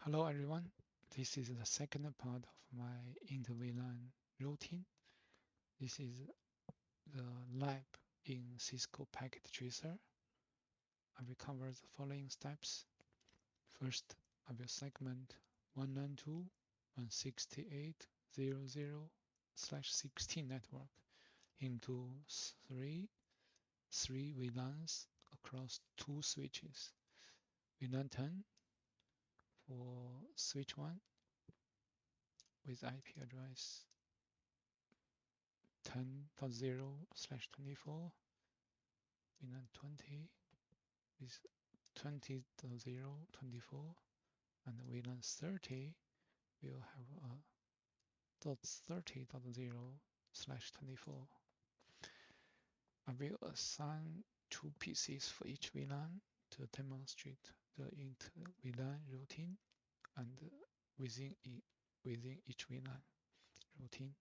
Hello everyone, this is the second part of my inter-VLAN routine. This is the lab in Cisco Packet Tracer. I will cover the following steps. First, I will segment 192.168.0.0/16 network into three VLANs across two switches. VLAN 10 for switch 1 with IP address 10.0/24, VLAN 20 is 20.0/24, and VLAN 30 will have a .30.0/24. I will assign two PCs for each VLAN to demonstrate the inter-VLAN routine and within each VLAN routine.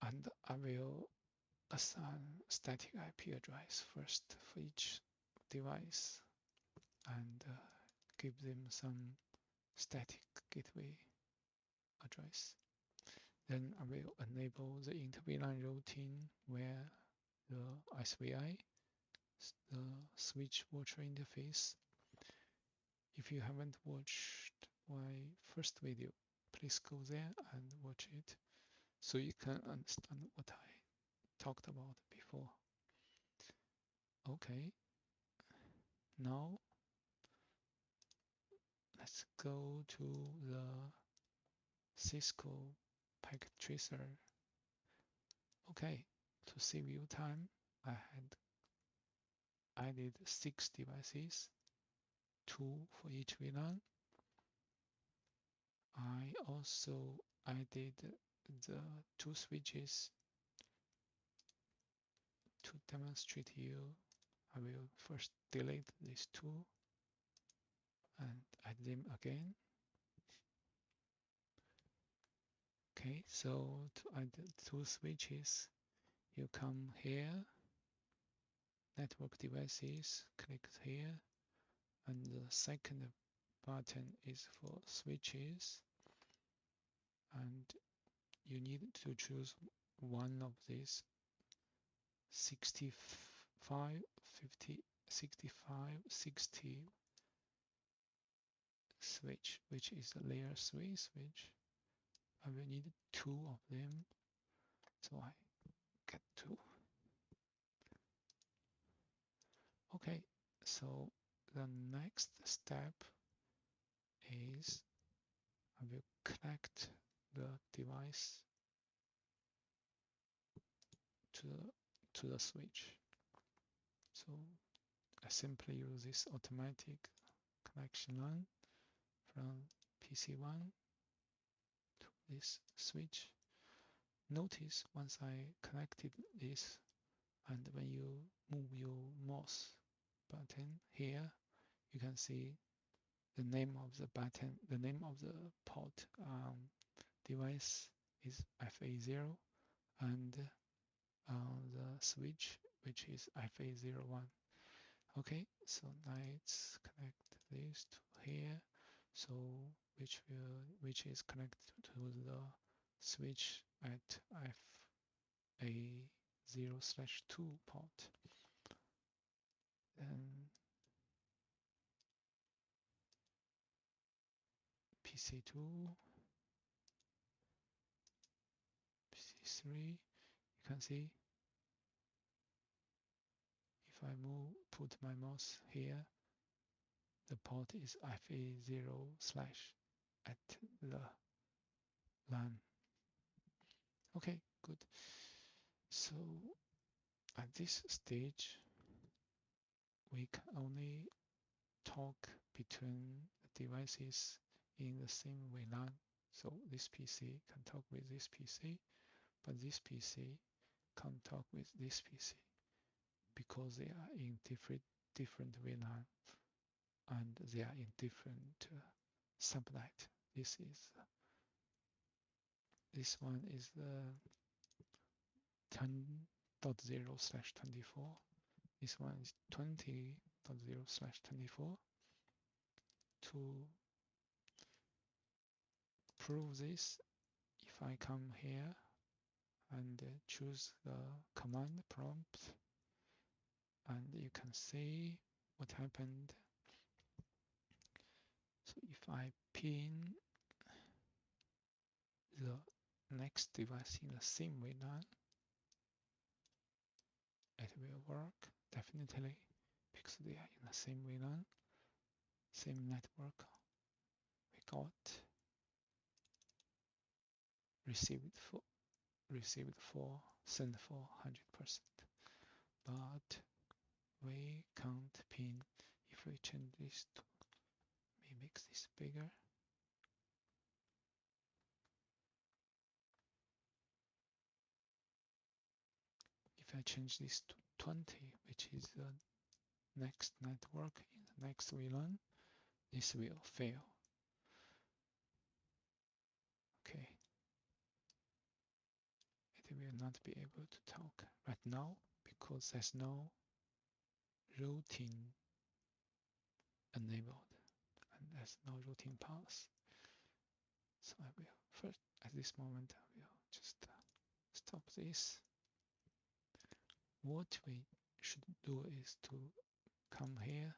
And I will assign static IP address first for each device and give them some static gateway address. Then I will enable the inter-VLAN routine where the SVI, the switch virtual interface. If you haven't watched my first video, please go there and watch it so you can understand what I talked about before. Okay, now let's go to the Cisco Packet Tracer. Okay, to save you time, I had added 6 devices, 2 for each VLAN. I also added the 2 switches to demonstrate you. I will first delete these 2 and add them again. Okay, so to add 2 switches, you come here, network devices, click here, and the second button is for switches, and you need to choose one of these 65, 50, 65, 60 switch, which is a layer 3 switch. I will need 2 of them, so I get 2. Okay, so the next step is I will connect the device to the switch. So I simply use this automatic connection line from PC1 to this switch. Notice once I connected this, and when you move your mouse button here, you can see the name of the button, the name of the port device is FA0, and the switch, which is FA01. Okay, so let's connect this to here. So which is connected to the switch at FA0/2 port. Then PC2, PC3, you can see if I put my mouse here, the port is FA0/ at the LAN. Okay, good. So at this stage, we can only talk between devices in the same VLAN. So this PC can talk with this PC, but this PC can't talk with this PC because they are in different VLAN and they are in different subnet. This one is the 10.0/24. This one is 20.0/24. To prove this, if I come here and choose the command prompt, and you can see what happened. So if I pin the next device in the same VLAN, it will work definitely because they are in the same VLAN, same network. We got received for, sent for 100%, but we can't pin. If we change this to, maybe make this bigger. If I change this to 20, which is the next network in the next VLAN, this will fail. Okay. It will not be able to talk right now because there's no routing enabled and there's no routing path. So I will first, at this moment, I will just stop this. What we should do is to come here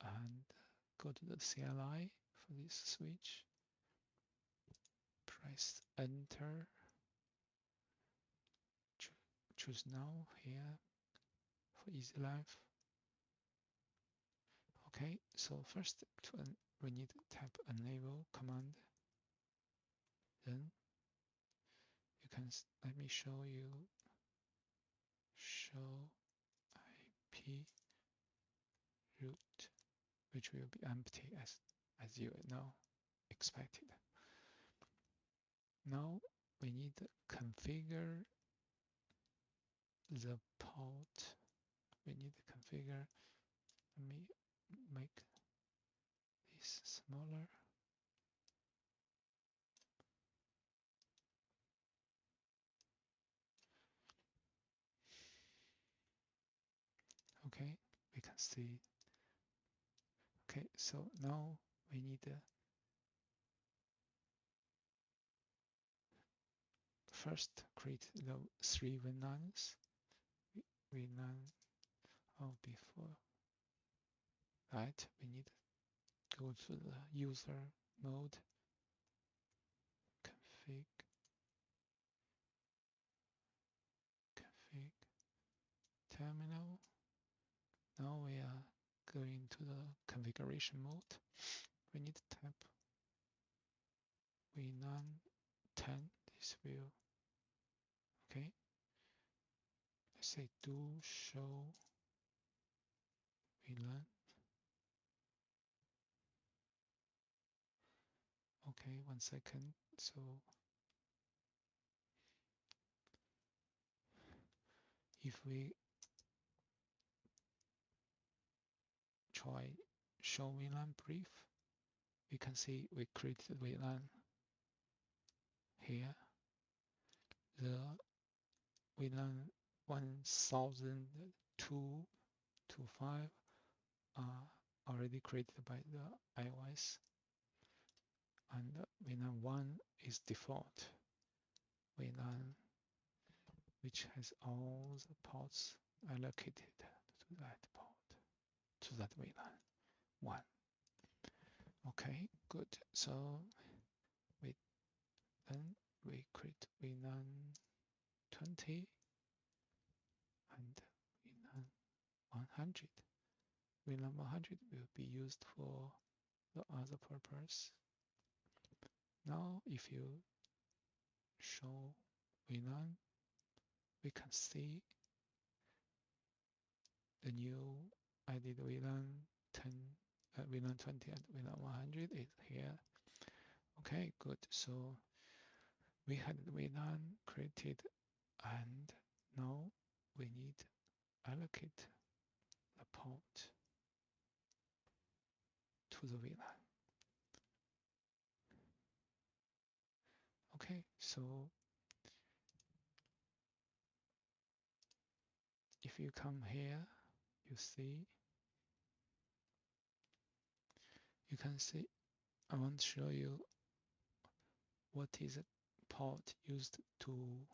and go to the CLI for this switch. Press enter. Choose now here for easy life. Okay, so first we need to type enable command. Then you can, let me show you, show IP root, which will be empty as you know expected. Now we need to configure the port. We need to configure, let me make this smaller. Okay, we can see. Okay, so now we need first create the 3 VLANs. VLAN, oh, before that we need to go to the user mode, config, terminal. Now we are going to the configuration mode. We need to type VLAN 10. This will, okay. Let's say do show VLAN. Okay, 1 second. So if we try show VLAN brief, we can see we created VLAN here. The VLAN 1002.25 are already created by the iOS, and VLAN 1 is default VLAN, which has all the ports allocated to that port, to that VLAN 1. Okay, good. So then we create VLAN 20 and VLAN 100. VLAN 100 will be used for the other purpose. Now, if you show VLAN, we can see the new added VLAN 10, VLAN 20 and VLAN 100 is here. Okay, good. So we had VLAN created, and now we need to allocate the port to the VLAN. Okay, so if you come here, you can see, I want to show you what is a port used to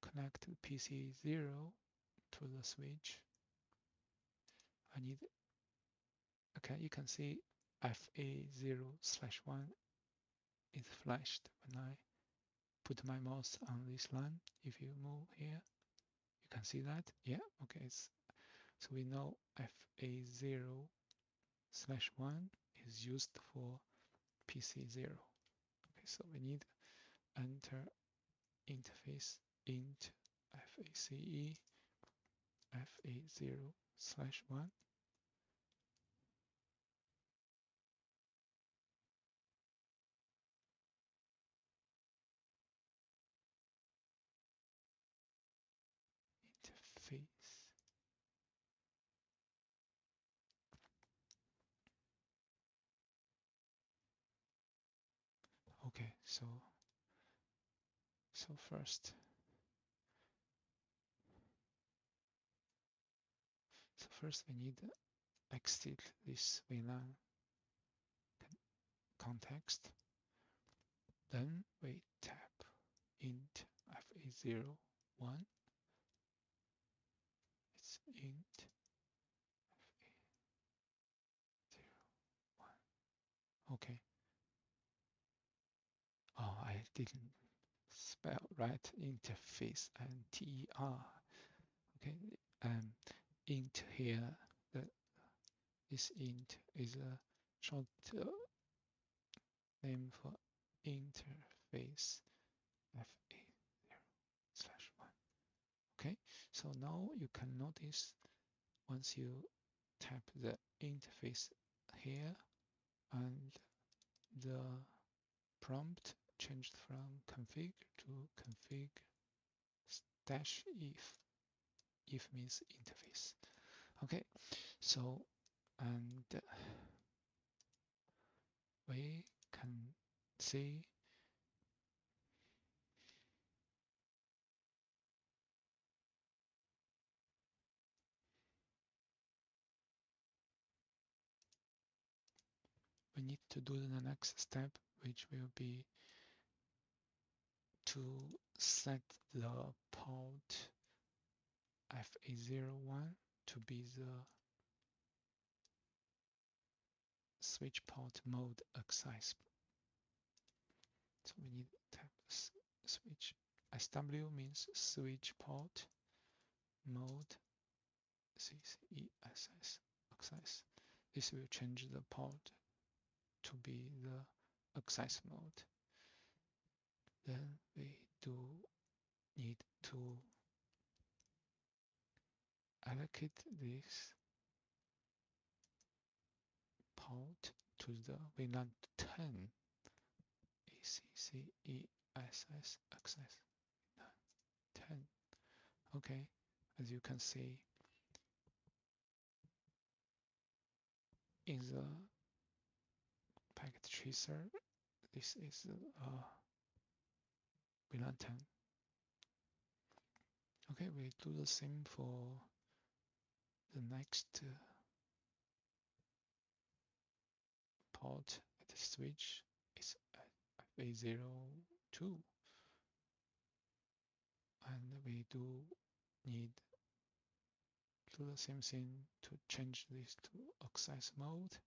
connect PC0 to the switch. I need, okay, you can see FA0/1 is flashed when I put my mouse on this line. If you move here, you can see that. Yeah, okay. So we know FA0/1 is used for PC0. Okay, so we need enter interface int FACE FA0/1. Interface. Okay, so first, we need to exit this VLAN context. Then we tap int FA01. It's int FA01. Okay. Oh, I didn't spell right. Interface and TER. Okay. Int here. This int is a short name for interface FA0/1. Okay, so now you can notice once you tap the interface here and the prompt changed from config to config -if. If means interface. Okay, so and we can see we need to do the next step, which will be to set the port FA01 to be the switch port mode access. So we need to tap switch. SW means switch port mode CCESS access. This will change the port to be the access mode. Then we do need to allocate this port to the VLAN 10 ACCESS access 10. Okay, as you can see in the packet tracer, this is VLAN 10. Okay, we do the same for the next port at the switch. It's FA02, and we do need to do the same thing to change this to access mode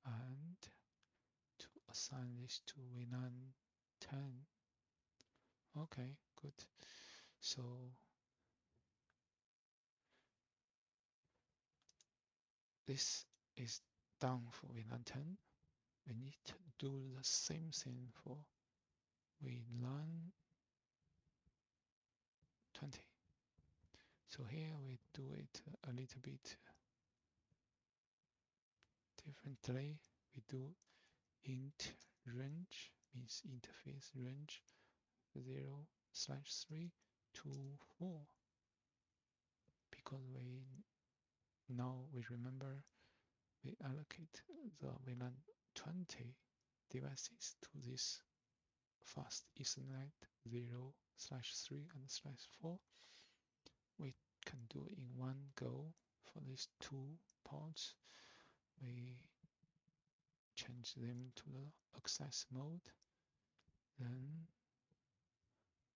and to assign this to VLAN 10. Okay, good. So this is done for VLAN 10. We need to do the same thing for VLAN 20. So here we do it a little bit differently. We do int range, means interface range 0/3 to 4, because we remember we allocate the VLAN 20 devices to this fast Ethernet 0/3 and /4. We can do in one go for these two ports. We change them to the access mode. Then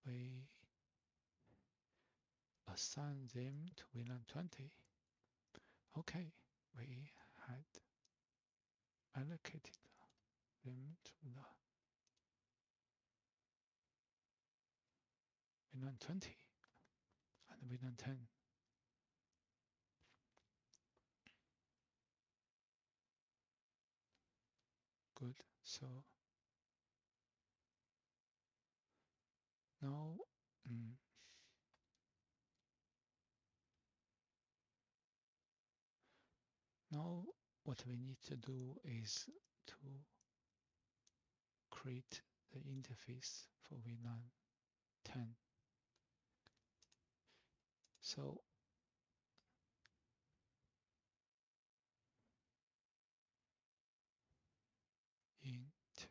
we assign them to VLAN 20. Okay, we had allocated them to the VLAN 20 and VLAN 10. Good. So now now what we need to do is to create the interface for VLAN 10. So int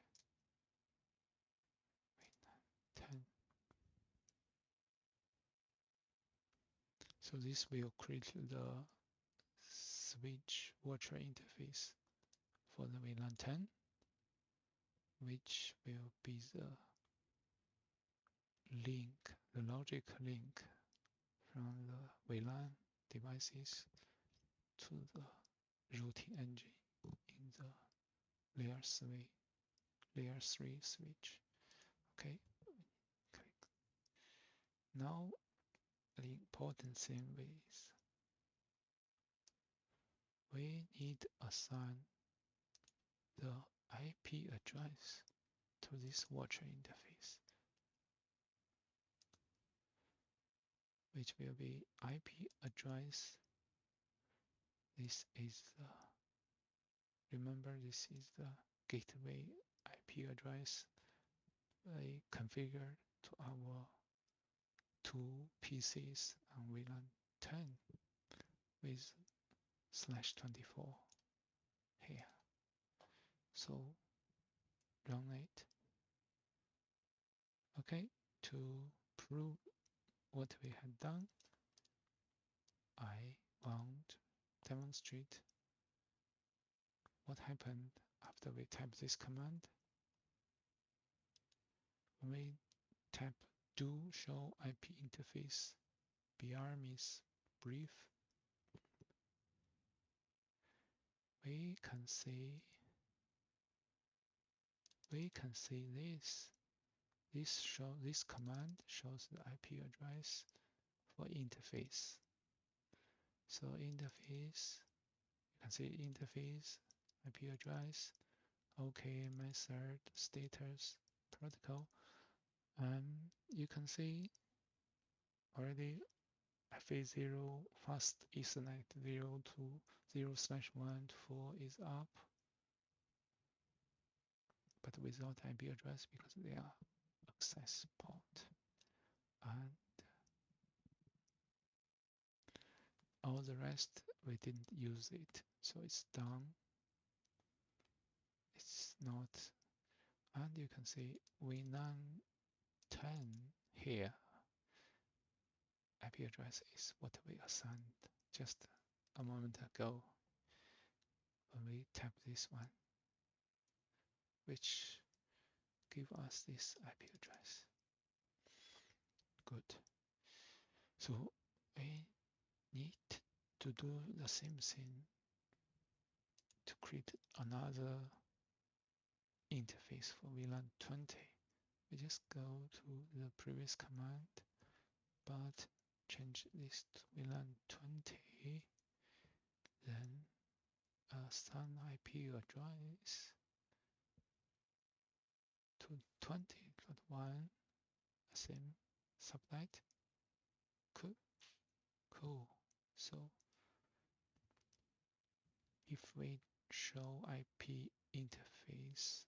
VLAN 10. So this will create the switch virtual interface for the VLAN 10, which will be the link, the logic link from the VLAN devices to the routing engine in the layer 3 switch. Okay, click. Now the important thing is we need to assign the IP address to this virtual interface, which will be IP address. This is remember, this is the gateway IP address I configured to our two PCs on VLAN 10 with /24 here. So run it. Okay, to prove what we had done, I want to demonstrate what happened after we type this command. When we tap do show IP interface, BR means brief, we can see this. This command shows the IP address for interface. So interface, you can see interface, IP address, OK method, status, protocol, and you can see already FA0 fast Ethernet 0 to 0/1 to 4 is up, but without IP address because they are access port. And all the rest, we didn't use it, so it's done. It's not, and you can see VLAN 10 here. IP address is what we assigned just a moment ago when we tap this one, which give us this IP address. Good. So we need to do the same thing to create another interface for VLAN 20. We just go to the previous command, but change this to VLAN 20, then assign IP address to 20.1, same subnet. Cool. So if we show IP interface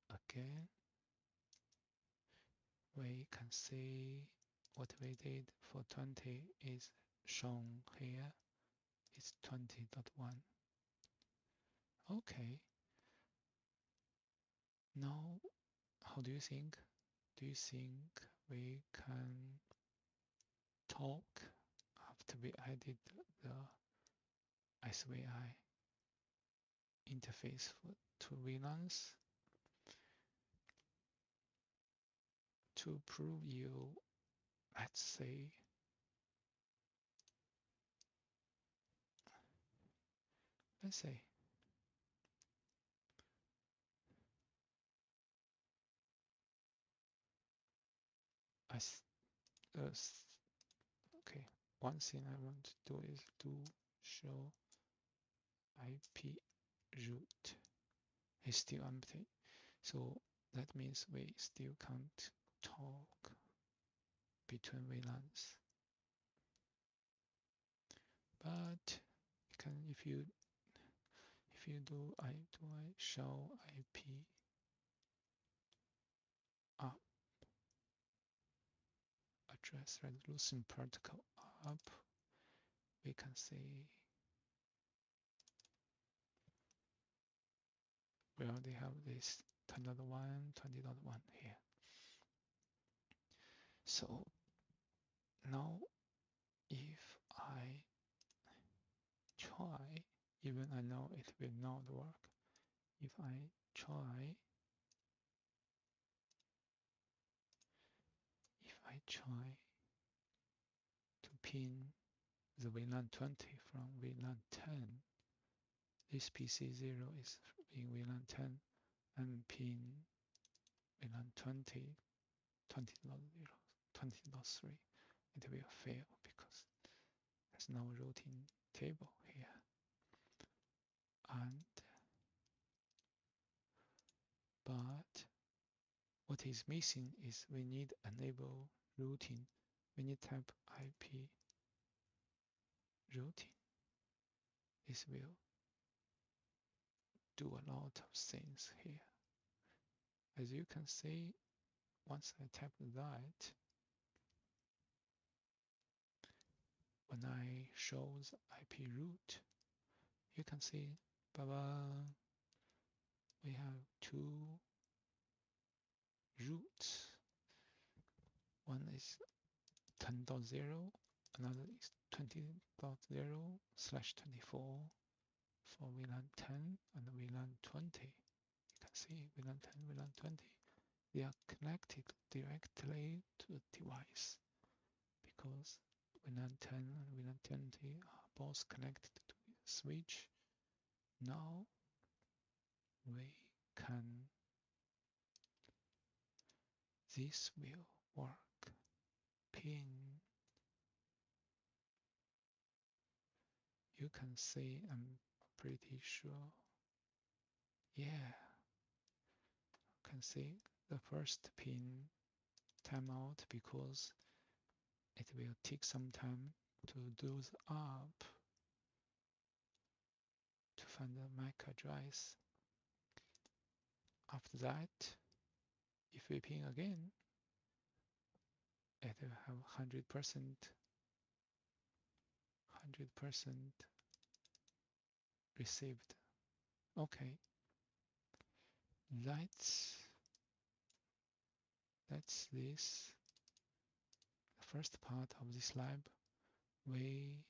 again, we can see what we did for 20 is shown here. It's 20.1. Okay. Now, how do you think? Do you think we can talk after we added the SVI? interface for two VLANs to prove you, let's say, okay, one thing I want to do is to show IP root is still empty. So that means we still can't talk between VLANs. But you can, if you do I show IP up address resolution protocol up, we can see we already have this 10.1, 20.1 here. So now if I try, even I know it will not work, if I try to pin the VLAN 20 from VLAN 10, this PC0 is in VLAN 10, and pin VLAN 20, 20.0, 20.3, it will fail because there's no routing table here. But what is missing is we need enable routing. We need type IP routing. This will do a lot of things here. As you can see, once I type that, when I show the IP root, you can see, we have two roots. One is 10.0, another is 20.0/24 for VLAN 10 and VLAN 20. You can see VLAN 10, VLAN 20, they are connected directly to the device because VLAN 10 and VLAN 20 are both connected to the switch. Now we can, this will work. Pin, you can see, I'm pretty sure, yeah, you can see the first pin timeout because it will take some time to do the up to find the MAC address. After that, if we ping again, it will have 100% received. Okay, that's this, the first part of this lab. We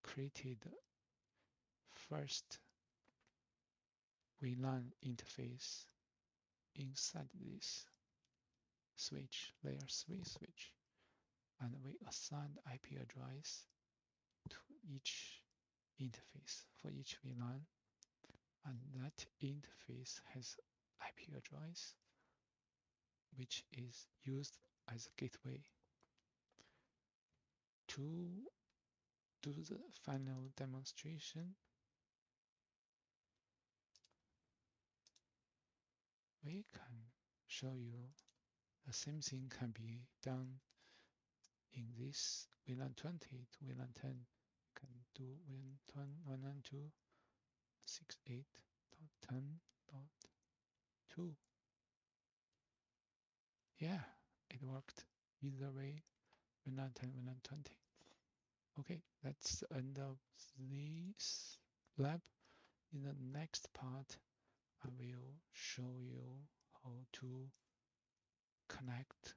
created first VLAN interface inside this switch, layer 3 switch, and we assigned IP address to each interface for each VLAN, and that interface has IP address which is used as a gateway to do the final demonstration. We can show you the same thing can be done in this VLAN 20 to VLAN 10. You can do VLAN 192.68.10.2. Yeah, it worked either way, VLAN 10, VLAN 20. Okay, that's the end of this lab. In the next part, I will show you how to connect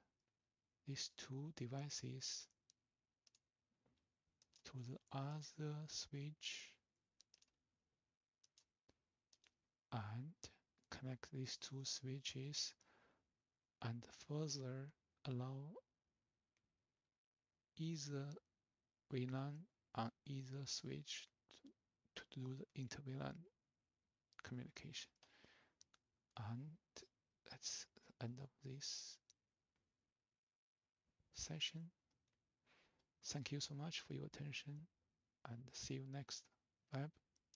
these two devices to the other switch connect these two switches and further allow either VLAN on either switch to do the inter-VLAN communication. And that's the end of this session. Thank you so much for your attention and see you next web.